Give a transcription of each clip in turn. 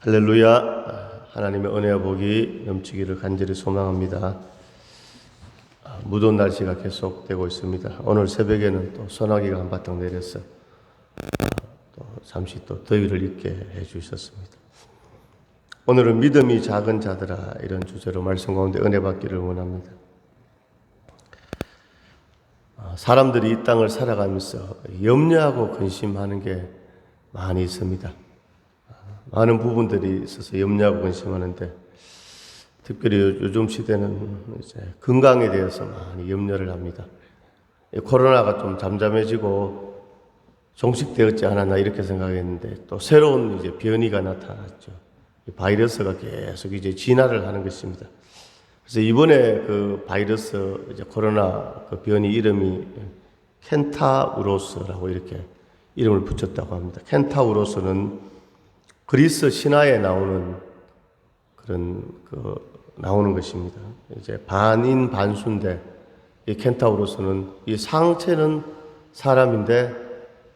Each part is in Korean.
할렐루야. 하나님의 은혜와 복이 넘치기를 간절히 소망합니다. 무더운 날씨가 계속되고 있습니다. 오늘 새벽에는 또 소나기가 한바탕 내려서 또 잠시 또 더위를 잊게 해주셨습니다. 오늘은 믿음이 작은 자들아, 이런 주제로 말씀 가운데 은혜 받기를 원합니다. 사람들이 이 땅을 살아가면서 염려하고 근심하는 게 많이 있습니다. 많은 부분들이 있어서 염려하고 근심하는데, 특별히 요즘 시대는 이제 건강에 대해서 많이 염려를 합니다. 코로나가 좀 잠잠해지고 종식되었지 않았나 이렇게 생각했는데, 또 새로운 이제 변이가 나타났죠. 바이러스가 계속 이제 진화를 하는 것입니다. 그래서 이번에 그 바이러스, 이제 코로나 그 변이 이름이 켄타우로스라고 이렇게 이름을 붙였다고 합니다. 켄타우로스는 그리스 신화에 나오는 그런 나오는 것입니다. 이제 반인 반수인데, 이 켄타우로스는 이 상체는 사람인데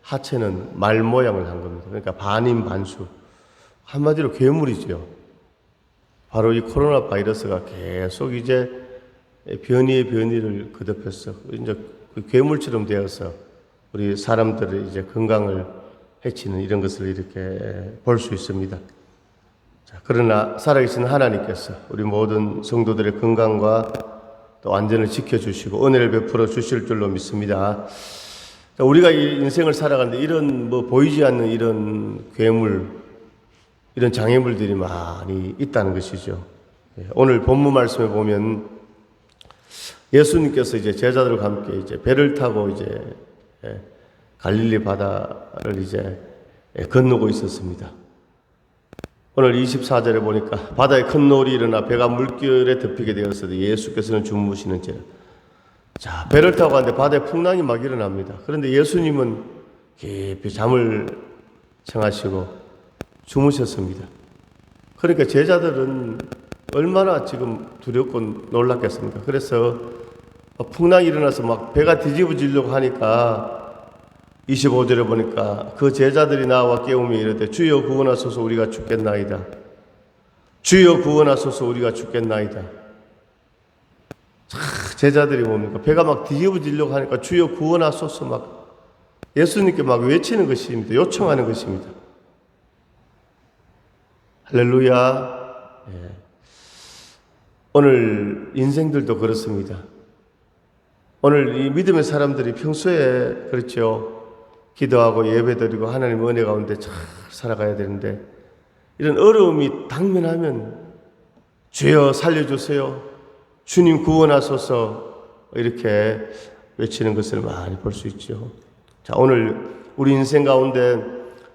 하체는 말 모양을 한 겁니다. 그러니까 반인 반수, 한마디로 괴물이죠. 바로 이 코로나 바이러스가 계속 이제 변이의 변이를 거듭해서 이제 그 괴물처럼 되어서 우리 사람들의 이제 건강을 해치는 이런 것을 이렇게 볼 수 있습니다. 자, 그러나 살아계신 하나님께서 우리 모든 성도들의 건강과 또 안전을 지켜주시고 은혜를 베풀어 주실 줄로 믿습니다. 자, 우리가 이 인생을 살아가는데 이런 보이지 않는 이런 괴물, 이런 장애물들이 많이 있다는 것이죠. 오늘 본문 말씀에 보면 예수님께서 이제 제자들과 함께 이제 배를 타고 이제 갈릴리 바다를 이제 건너고 있었습니다. 오늘 24절에 보니까 바다에 큰 노을이 일어나 배가 물결에 덮이게 되었어도 예수께서는 주무시는지라. 자, 배를 타고 가는데 바다에 풍랑이 막 일어납니다. 그런데 예수님은 깊이 잠을 청하시고 주무셨습니다. 그러니까 제자들은 얼마나 지금 두렵고 놀랐겠습니까? 그래서 풍랑이 일어나서 막 배가 뒤집어지려고 하니까 25절에 보니까 그 제자들이 나와 깨우며 이르되 주여 구원하소서 우리가 죽겠나이다. 주여 구원하소서 우리가 죽겠나이다. 제자들이 뭡니까? 배가 막 뒤집어지려고 하니까 주여 구원하소서 막 예수님께 막 외치는 것입니다. 요청하는 것입니다. 할렐루야. 예. 오늘 인생들도 그렇습니다. 오늘 이 믿음의 사람들이 평소에 그렇죠. 기도하고 예배드리고 하나님 은혜 가운데 잘 살아가야 되는데, 이런 어려움이 당면하면 주여 살려주세요, 주님 구원하소서 이렇게 외치는 것을 많이 볼 수 있죠. 자, 오늘 우리 인생 가운데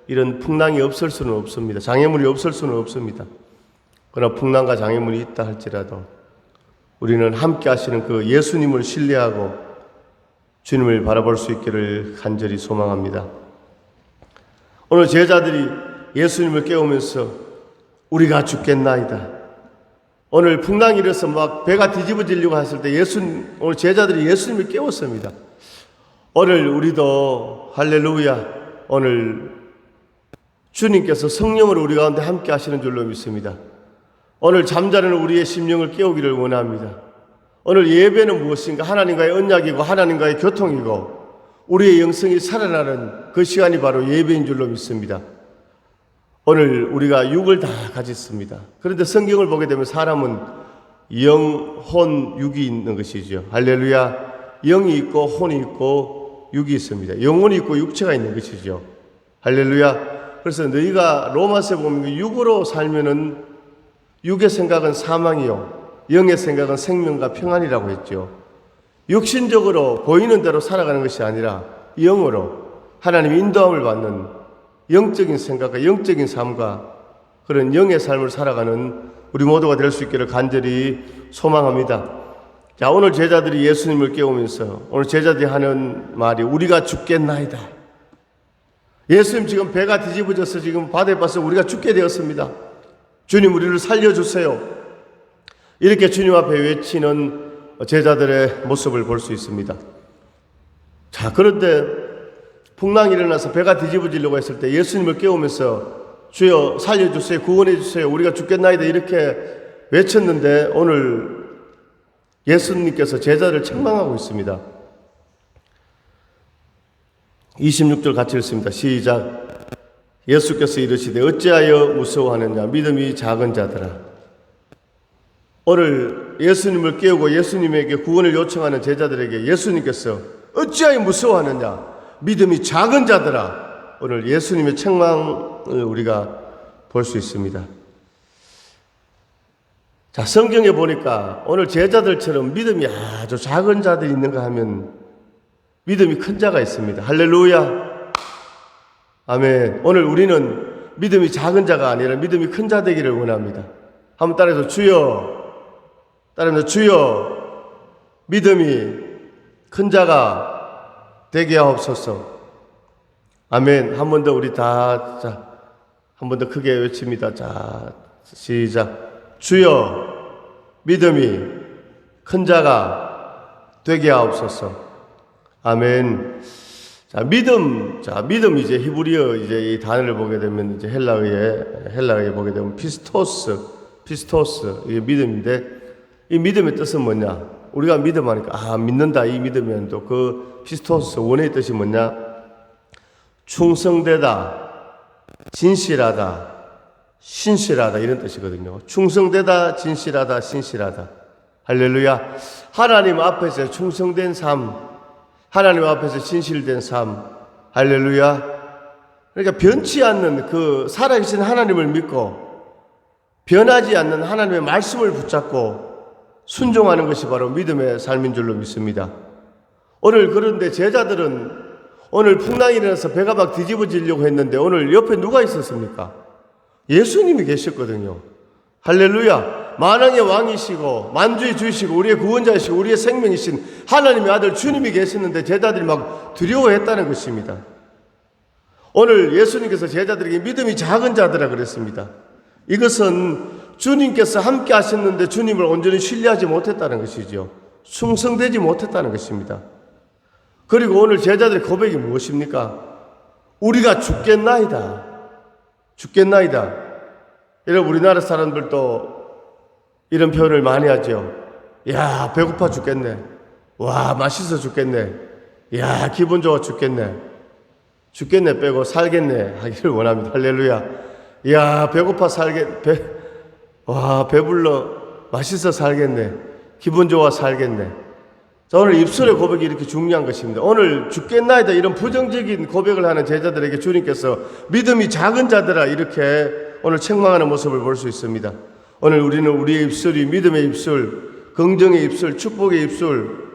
이런 풍랑이 없을 수는 없습니다. 장애물이 없을 수는 없습니다. 그러나 풍랑과 장애물이 있다 할지라도 우리는 함께 하시는 그 예수님을 신뢰하고 주님을 바라볼 수 있기를 간절히 소망합니다. 오늘 제자들이 예수님을 깨우면서 우리가 죽겠나이다. 오늘 풍랑이 일어서 막 배가 뒤집어지려고 했을 때 오늘 제자들이 예수님을 깨웠습니다. 오늘 우리도 할렐루야, 오늘 주님께서 성령으로 우리 가운데 함께 하시는 줄로 믿습니다. 오늘 잠자는 우리의 심령을 깨우기를 원합니다. 오늘 예배는 무엇인가? 하나님과의 언약이고 하나님과의 교통이고 우리의 영성이 살아나는 그 시간이 바로 예배인 줄로 믿습니다. 오늘 우리가 육을 다 가졌습니다. 그런데 성경을 보게 되면 사람은 영, 혼, 육이 있는 것이죠. 할렐루야. 영이 있고 혼이 있고 육이 있습니다. 영혼이 있고 육체가 있는 것이죠. 할렐루야. 그래서 너희가 로마서에 보면 육으로 살면은 육의 생각은 사망이요 영의 생각은 생명과 평안이라고 했죠. 육신적으로 보이는 대로 살아가는 것이 아니라 영으로 하나님의 인도함을 받는 영적인 생각과 영적인 삶과 그런 영의 삶을 살아가는 우리 모두가 될 수 있기를 간절히 소망합니다. 자, 오늘 제자들이 예수님을 깨우면서 오늘 제자들이 하는 말이 우리가 죽겠나이다. 예수님 지금 배가 뒤집어져서 지금 바다에 빠져 우리가 죽게 되었습니다. 주님 우리를 살려주세요. 이렇게 주님 앞에 외치는 제자들의 모습을 볼 수 있습니다. 자, 그런데 풍랑이 일어나서 배가 뒤집어지려고 했을 때 예수님을 깨우면서 주여 살려주세요, 구원해주세요, 우리가 죽겠나이다 이렇게 외쳤는데 오늘 예수님께서 제자를 책망하고 있습니다. 26절 같이 읽습니다. 시작. 예수께서 이르시되 어찌하여 무서워하느냐 믿음이 작은 자들아. 오늘 예수님을 깨우고 예수님에게 구원을 요청하는 제자들에게 예수님께서 어찌하여 무서워하느냐 믿음이 작은 자들아. 오늘 예수님의 책망을 우리가 볼 수 있습니다. 자, 성경에 보니까 오늘 제자들처럼 믿음이 아주 작은 자들이 있는가 하면 믿음이 큰 자가 있습니다. 할렐루야. 아멘. 오늘 우리는 믿음이 작은 자가 아니라 믿음이 큰 자 되기를 원합니다. 한번 따라해서 주여. 따라해서 주여. 믿음이 큰 자가 되게 하옵소서. 아멘. 한 번 더 우리 다, 자, 한 번 더 크게 외칩니다. 자, 시작. 주여, 믿음이 큰 자가 되게 하옵소서. 아멘. 자, 믿음 이제 히브리어 이제 이 단어를 보게 되면 이제 헬라어에 보게 되면 피스토스, 이게 믿음인데 이 믿음의 뜻은 뭐냐? 우리가 믿음하니까 믿는다 이 믿으면 또 그 피스토스 원어의 뜻이 뭐냐? 충성되다, 진실하다, 신실하다 이런 뜻이거든요. 충성되다, 진실하다, 신실하다. 할렐루야. 하나님 앞에서 충성된 삶, 하나님 앞에서 진실된 삶. 할렐루야. 그러니까 변치 않는 그 살아계신 하나님을 믿고 변하지 않는 하나님의 말씀을 붙잡고 순종하는 것이 바로 믿음의 삶인 줄로 믿습니다. 오늘 그런데 제자들은 오늘 풍랑이 일어나서 배가 막 뒤집어지려고 했는데 오늘 옆에 누가 있었습니까? 예수님이 계셨거든요. 할렐루야. 만왕의 왕이시고 만주의 주이시고 우리의 구원자이시고 우리의 생명이신 하나님의 아들 주님이 계셨는데 제자들이 막 두려워했다는 것입니다. 오늘 예수님께서 제자들에게 믿음이 작은 자들아 그랬습니다. 이것은 주님께서 함께 하셨는데 주님을 온전히 신뢰하지 못했다는 것이죠. 충성되지 못했다는 것입니다. 그리고 오늘 제자들의 고백이 무엇입니까? 우리가 죽겠나이다. 여러분 우리나라 사람들도 이런 표현을 많이 하죠. 야, 배고파 죽겠네. 와, 맛있어 죽겠네. 야, 기분 좋아 죽겠네. 죽겠네 빼고 살겠네 하기를 원합니다. 할렐루야. 야, 배고파 배불러 맛있어 살겠네. 기분 좋아 살겠네. 자, 오늘 입술의 고백이 이렇게 중요한 것입니다. 오늘 죽겠나이다 이런 부정적인 고백을 하는 제자들에게 주님께서 믿음이 작은 자들아 이렇게 오늘 책망하는 모습을 볼 수 있습니다. 오늘 우리는 우리의 입술이 믿음의 입술, 긍정의 입술, 축복의 입술,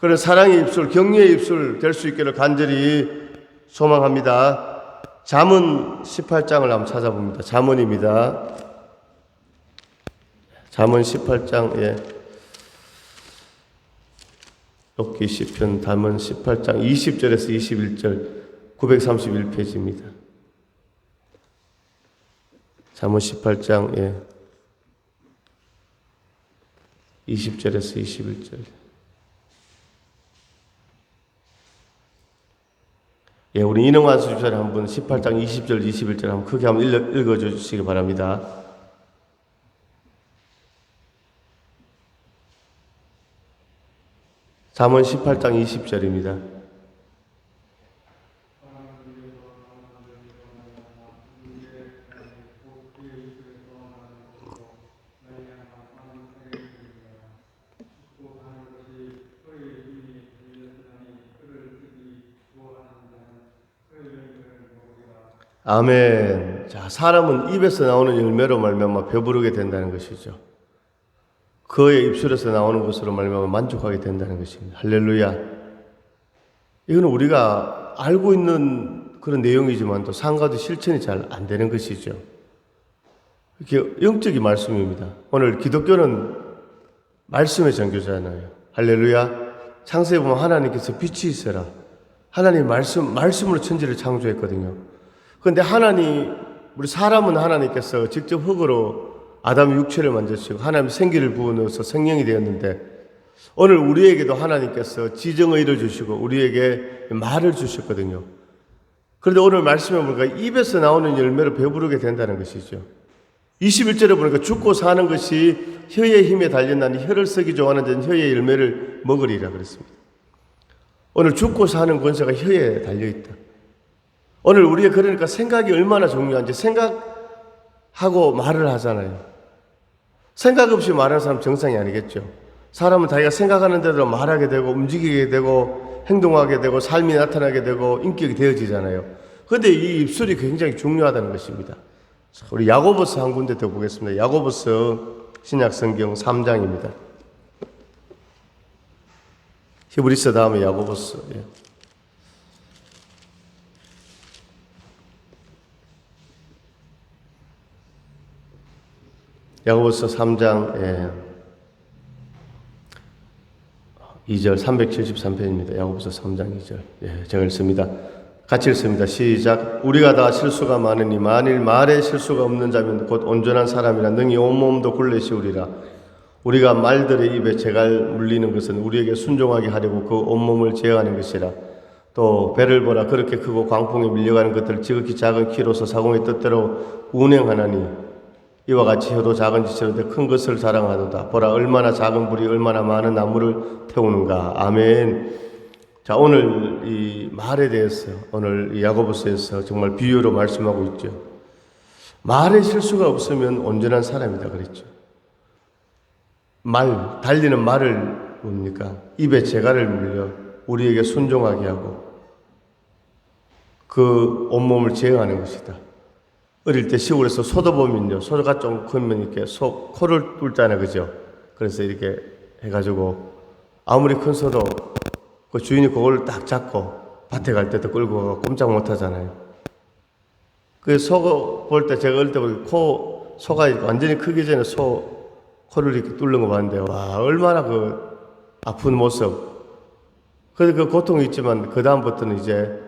그런 사랑의 입술, 격려의 입술 될 수 있기를 간절히 소망합니다. 잠언 18장을 한번 찾아봅니다. 잠언입니다. 잠언 18장, 욥기 시편 잠언 18장 20절에서 21절 931페이지입니다. 잠언 18장 20절에서 21절. 우리 인흥환 수집사를 한번 18장 20절 21절 한번 크게 한번 읽어주시기 바랍니다. 잠언 18장 20절입니다. 아멘. 자, 사람은 입에서 나오는 열매로 말미암아 배부르게 된다는 것이죠. 그의 입술에서 나오는 것으로 말미암아 만족하게 된다는 것입니다. 할렐루야. 이거는 우리가 알고 있는 그런 내용이지만 또 상가도 실천이 잘 안 되는 것이죠. 이렇게 영적인 말씀입니다. 오늘 기독교는 말씀의 종교잖아요. 할렐루야. 창세에 보면 하나님께서 빛이 있어라. 하나님 말씀으로 천지를 창조했거든요. 그런데 우리 사람은 하나님께서 직접 흙으로 아담의 육체를 만드시고 하나님 생기를 부어넣어서 생명이 되었는데 오늘 우리에게도 하나님께서 지정의를 주시고 우리에게 말을 주셨거든요. 그런데 오늘 말씀해 보니까 입에서 나오는 열매로 배부르게 된다는 것이죠. 21절에 보니까 죽고 사는 것이 혀의 힘에 달렸나니 혀를 쓰기 좋아하는 자는 혀의 열매를 먹으리라 그랬습니다. 오늘 죽고 사는 권세가 혀에 달려있다. 오늘 우리가 그러니까 생각이 얼마나 중요한지 생각하고 말을 하잖아요. 생각 없이 말하는 사람 정상이 아니겠죠. 사람은 자기가 생각하는 대로 말하게 되고 움직이게 되고 행동하게 되고 삶이 나타나게 되고 인격이 되어지잖아요. 그런데 이 입술이 굉장히 중요하다는 것입니다. 우리 야고보서 한 군데 더 보겠습니다. 야고보서 신약성경 3장입니다. 히브리서 다음에 야고보서. 야고보서 3장 2절 373편입니다. 야고보서 3장 2절. 제가 읽습니다. 같이 읽습니다. 시작. 우리가 다 실수가 많으니 만일 말에 실수가 없는 자면 곧 온전한 사람이라 능히 온몸도 굴레시우리라. 우리가 말들의 입에 재갈 물리는 것은 우리에게 순종하게 하려고 그 온몸을 제어하는 것이라. 또 배를 보라. 그렇게 크고 광풍에 밀려가는 것들을 지극히 작은 키로서 사공의 뜻대로 운행하나니 이와 같이 혀도 작은 지체로되 큰 것을 자랑하도다. 보라 얼마나 작은 불이 얼마나 많은 나무를 태우는가. 아멘. 자, 오늘 이 말에 대해서 오늘 이 야고보서에서 정말 비유로 말씀하고 있죠. 말에 실수가 없으면 온전한 사람이다 그랬죠. 말, 달리는 말을 뭡니까? 입에 재갈을 물려 우리에게 순종하게 하고 그 온몸을 제어하는 것이다. 어릴 때 시골에서 소도 보면요, 소가 좀 크면 이렇게 코를 뚫잖아요, 그죠? 그래서 이렇게 해가지고 아무리 큰 소도 그 주인이 그걸 딱 잡고 밭에 갈 때도 끌고 가고 꼼짝 못 하잖아요. 그 소 볼 때 제가 어릴 때 소가 완전히 크기 전에 코를 이렇게 뚫는 거 봤는데, 와, 얼마나 그 아픈 모습. 그래서 그 고통이 있지만 그다음부터는 이제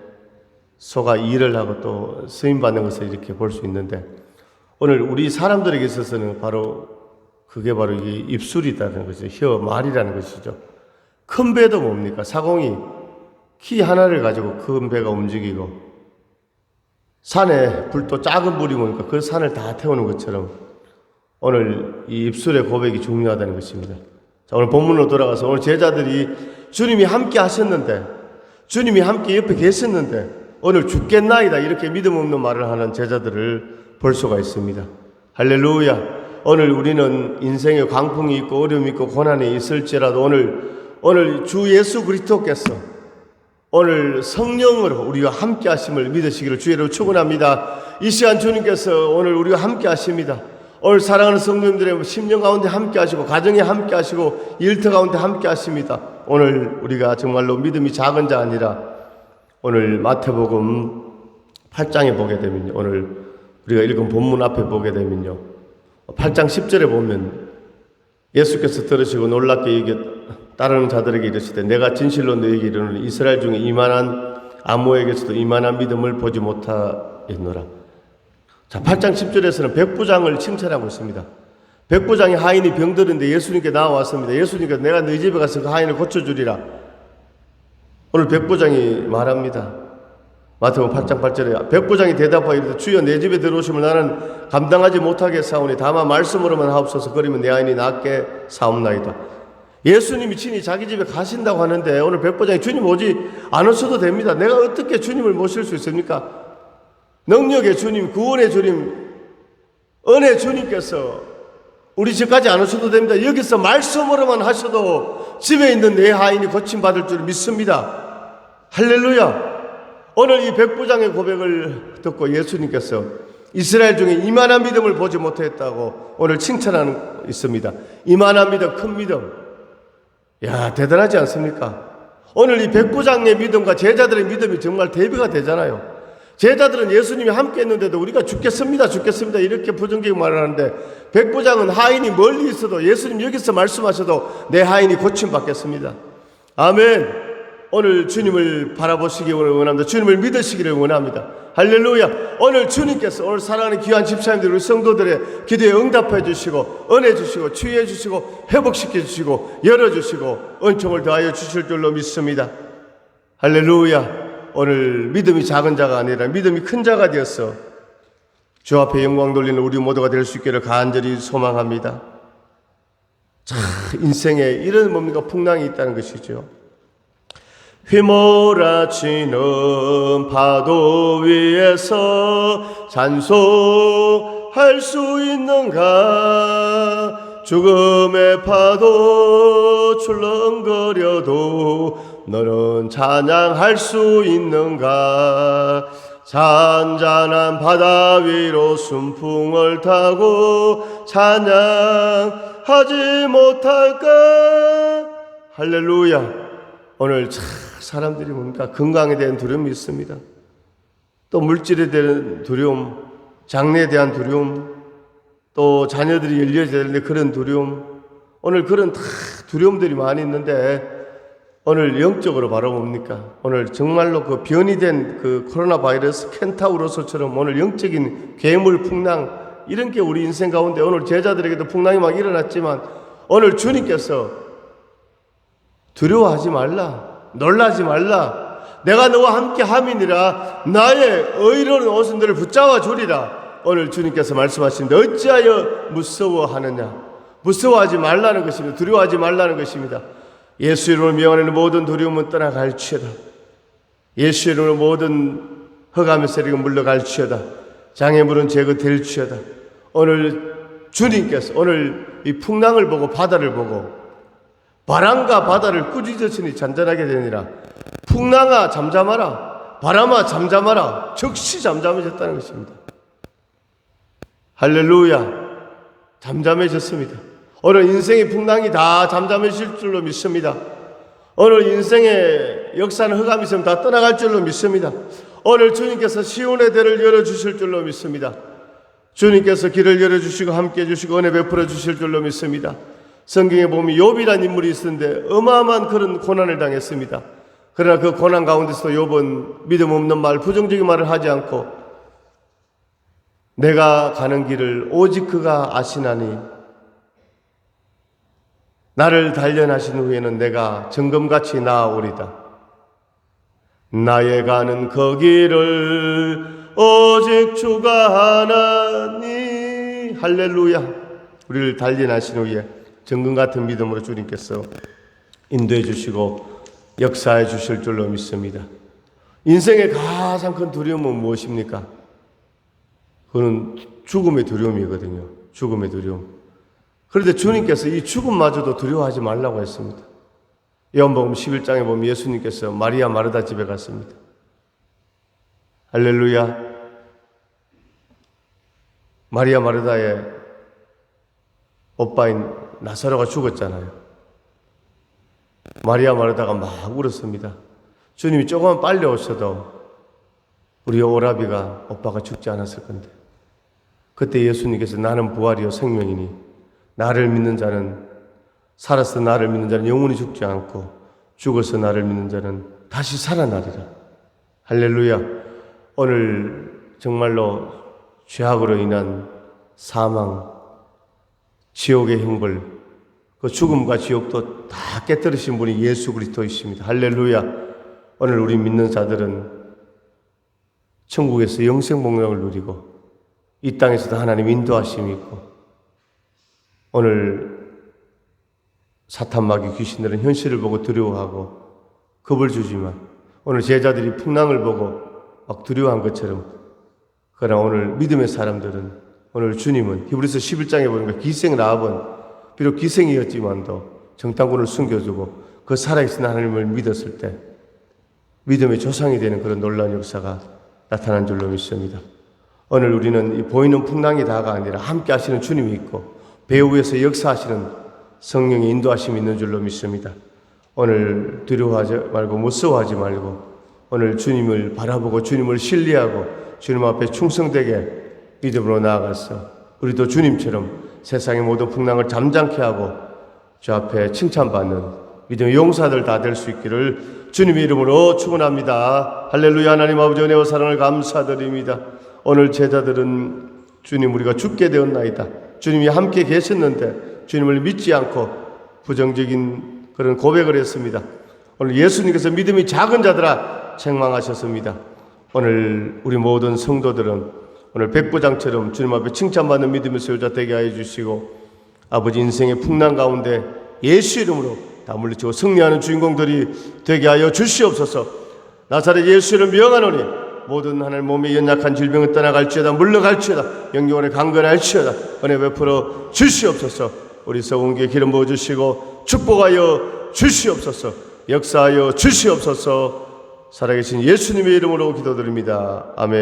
소가 일을 하고 또 쓰임받는 것을 이렇게 볼 수 있는데, 오늘 우리 사람들에게 있어서는 그게 바로 이 입술이라는 것이죠. 혀, 말이라는 것이죠. 큰 배도 뭡니까? 사공이 키 하나를 가지고 큰 배가 움직이고, 산에 불도 작은 불이 오니까 그 산을 다 태우는 것처럼 오늘 이 입술의 고백이 중요하다는 것입니다. 자, 오늘 본문으로 돌아가서 오늘 제자들이 주님이 함께 하셨는데, 주님이 함께 옆에 계셨는데 오늘 죽겠나이다 이렇게 믿음 없는 말을 하는 제자들을 볼 수가 있습니다. 할렐루야. 오늘 우리는 인생에 광풍이 있고 어려움이 있고 고난이 있을지라도 오늘 주 예수 그리스도께서 오늘 성령으로 우리와 함께 하심을 믿으시기를 주의로 축원합니다. 이 시간 주님께서 오늘 우리와 함께 하십니다. 오늘 사랑하는 성도님들의 심령 가운데 함께 하시고 가정에 함께 하시고 일터 가운데 함께 하십니다. 오늘 우리가 정말로 믿음이 작은 자 아니라 오늘 마태복음 8장에 보게 되면요, 오늘 우리가 읽은 본문 앞에 보게 되면요, 8장 10절에 보면 예수께서 들으시고 놀랍게 이게 따르는 자들에게 이르시되 내가 진실로 너에게 이르노니 이스라엘 중에 이만한 아무에게서도 이만한 믿음을 보지 못하였노라. 자, 8장 10절에서는 백부장을 칭찬하고 있습니다. 백부장이 하인이 병들었는데 예수님께 나와왔습니다. 예수님께서 내가 너희 집에 가서 그 하인을 고쳐주리라. 오늘 백부장이 말합니다. 마태복음 8장 8절에 백부장이 대답하여 이르되 주여 내 집에 들어오시면 나는 감당하지 못하겠사오니 다만 말씀으로만 하옵소서. 그러면 내 아인이 낫게 사옵나이다. 예수님이 친히 자기 집에 가신다고 하는데 오늘 백부장이 주님 오지 않으셔도 됩니다. 내가 어떻게 주님을 모실 수 있습니까? 능력의 주님, 구원의 주님, 은혜 주님께서 우리 집까지 안 오셔도 됩니다. 여기서 말씀으로만 하셔도 집에 있는 내 하인이 고침받을 줄 믿습니다. 할렐루야. 오늘 이 백부장의 고백을 듣고 예수님께서 이스라엘 중에 이만한 믿음을 보지 못했다고 오늘 칭찬하는 있습니다. 이만한 믿음, 큰 믿음. 야, 대단하지 않습니까? 오늘 이 백부장의 믿음과 제자들의 믿음이 정말 대비가 되잖아요. 제자들은 예수님이 함께 했는데도 우리가 죽겠습니다 이렇게 부정적인 말을 하는데, 백부장은 하인이 멀리 있어도 예수님 여기서 말씀하셔도 내 하인이 고침받겠습니다. 아멘. 오늘 주님을 바라보시기 원합니다. 주님을 믿으시기를 원합니다. 할렐루야. 오늘 주님께서 오늘 사랑하는 귀한 집사님들, 우리 성도들의 기도에 응답해 주시고 은혜 주시고 치유해 주시고 회복시켜 주시고 열어주시고 은총을 더하여 주실 줄로 믿습니다. 할렐루야. 오늘 믿음이 작은 자가 아니라 믿음이 큰 자가 되어서 주 앞에 영광 돌리는 우리 모두가 될 수 있기를 간절히 소망합니다. 자, 인생에 이런 뭡니까? 풍랑이 있다는 것이죠. 휘몰아치는 파도 위에서 찬송할 수 있는가? 죽음의 파도 출렁거려도 너는 찬양할 수 있는가? 잔잔한 바다 위로 순풍을 타고 찬양하지 못할까? 할렐루야. 오늘 참 사람들이 뭡니까? 건강에 대한 두려움이 있습니다. 또 물질에 대한 두려움, 장래에 대한 두려움, 또 자녀들이 열려야 되는데 그런 두려움, 오늘 그런 다 두려움들이 많이 있는데 오늘 영적으로 바로 뭡니까? 오늘 정말로 그 변이 된 그 코로나 바이러스 켄타우로스처럼 오늘 영적인 괴물 풍랑 이런 게 우리 인생 가운데 오늘 제자들에게도 풍랑이 막 일어났지만 오늘 주님께서 두려워하지 말라, 놀라지 말라, 내가 너와 함께 함이니라, 나의 의로운 오순들을 붙잡아 주리라. 오늘 주님께서 말씀하시는데 어찌하여 무서워하느냐? 무서워하지 말라는 것입니다. 두려워하지 말라는 것입니다. 예수 이름으로 명하는 모든 두려움은 떠나갈지어다. 예수 이름으로 모든 흑암의 세력은 물러갈지어다. 장애물은 제거될지어다. 오늘 주님께서 오늘 이 풍랑을 보고 바다를 보고 바람과 바다를 꾸짖으시니 잔잔하게 되니라. 풍랑아 잠잠하라, 바람아 잠잠하라. 즉시 잠잠해졌다는 것입니다. 할렐루야. 잠잠해졌습니다. 오늘 인생의 풍랑이 다 잠잠해질 줄로 믿습니다. 오늘 인생의 역사는 흑암이 있으면 다 떠나갈 줄로 믿습니다. 오늘 주님께서 시온의 대를 열어주실 줄로 믿습니다. 주님께서 길을 열어주시고 함께해 주시고 은혜 베풀어 주실 줄로 믿습니다. 성경에 보면 욥이라는 인물이 있었는데 어마어마한 그런 고난을 당했습니다. 그러나 그 고난 가운데서도 욥은 믿음 없는 말, 부정적인 말을 하지 않고 내가 가는 길을 오직 그가 아시나니 나를 단련하신 후에는 내가 정금같이 나아오리다. 나의 가는 그 길을 오직 주가 하나니. 할렐루야. 우리를 단련하신 후에 정금 같은 믿음으로 주님께서 인도해 주시고 역사해 주실 줄로 믿습니다. 인생의 가장 큰 두려움은 무엇입니까? 그건 죽음의 두려움이거든요. 죽음의 두려움. 그런데 주님께서 이 죽음마저도 두려워하지 말라고 했습니다. 요한복음 11장에 보면 예수님께서 마리아 마르다 집에 갔습니다. 할렐루야. 마리아 마르다의 오빠인 나사로가 죽었잖아요. 마리아 마르다가 막 울었습니다. 주님이 조금만 빨리 오셔도 우리 오라비가 오빠가 죽지 않았을 건데. 그때 예수님께서 나는 부활이요 생명이니 나를 믿는 자는 살아서 나를 믿는 자는 영원히 죽지 않고 죽어서 나를 믿는 자는 다시 살아나리라. 할렐루야. 오늘 정말로 죄악으로 인한 사망, 지옥의 형벌, 그 죽음과 지옥도 다 깨뜨리신 분이 예수 그리스도이십니다. 할렐루야. 오늘 우리 믿는 자들은 천국에서 영생 복락을 누리고 이 땅에서도 하나님 인도하심이 있고 오늘 사탄 마귀 귀신들은 현실을 보고 두려워하고 겁을 주지만 오늘 제자들이 풍랑을 보고 막 두려워한 것처럼 그러나 오늘 믿음의 사람들은 오늘 주님은 히브리서 11장에 보니까 기생 라합은 비록 기생이었지만도 정탐꾼을 숨겨주고 그 살아있는 하나님을 믿었을 때 믿음의 조상이 되는 그런 놀라운 역사가 나타난 줄로 믿습니다. 오늘 우리는 이 보이는 풍랑이 다가 아니라 함께 하시는 주님이 있고 배후에서 역사하시는 성령의 인도하심이 있는 줄로 믿습니다. 오늘 두려워하지 말고 무서워하지 말고 오늘 주님을 바라보고 주님을 신뢰하고 주님 앞에 충성되게 믿음으로 나아가서 우리도 주님처럼 세상의 모든 풍랑을 잠잠케 하고 주 앞에 칭찬받는 믿음의 용사들 다 될 수 있기를 주님의 이름으로 축원합니다. 할렐루야. 하나님 아버지 은혜와 사랑을 감사드립니다. 오늘 제자들은 주님 우리가 죽게 되었나이다. 주님이 함께 계셨는데 주님을 믿지 않고 부정적인 그런 고백을 했습니다. 오늘 예수님께서 믿음이 작은 자들아 책망하셨습니다. 오늘 우리 모든 성도들은 오늘 백부장처럼 주님 앞에 칭찬받는 믿음의 소유자 되게 하여 주시고, 아버지 인생의 풍랑 가운데 예수 이름으로 다 물리치고 승리하는 주인공들이 되게 하여 주시옵소서. 나사렛 예수를 명하노니 모든 하늘 몸에 연약한 질병을 떠나갈지어다, 물러갈지어다, 영영원에 강건할지어다. 은혜 베풀어 주시옵소서. 우리 서운교회 기름 부어주시고 축복하여 주시옵소서. 역사하여 주시옵소서. 살아계신 예수님의 이름으로 기도드립니다. 아멘.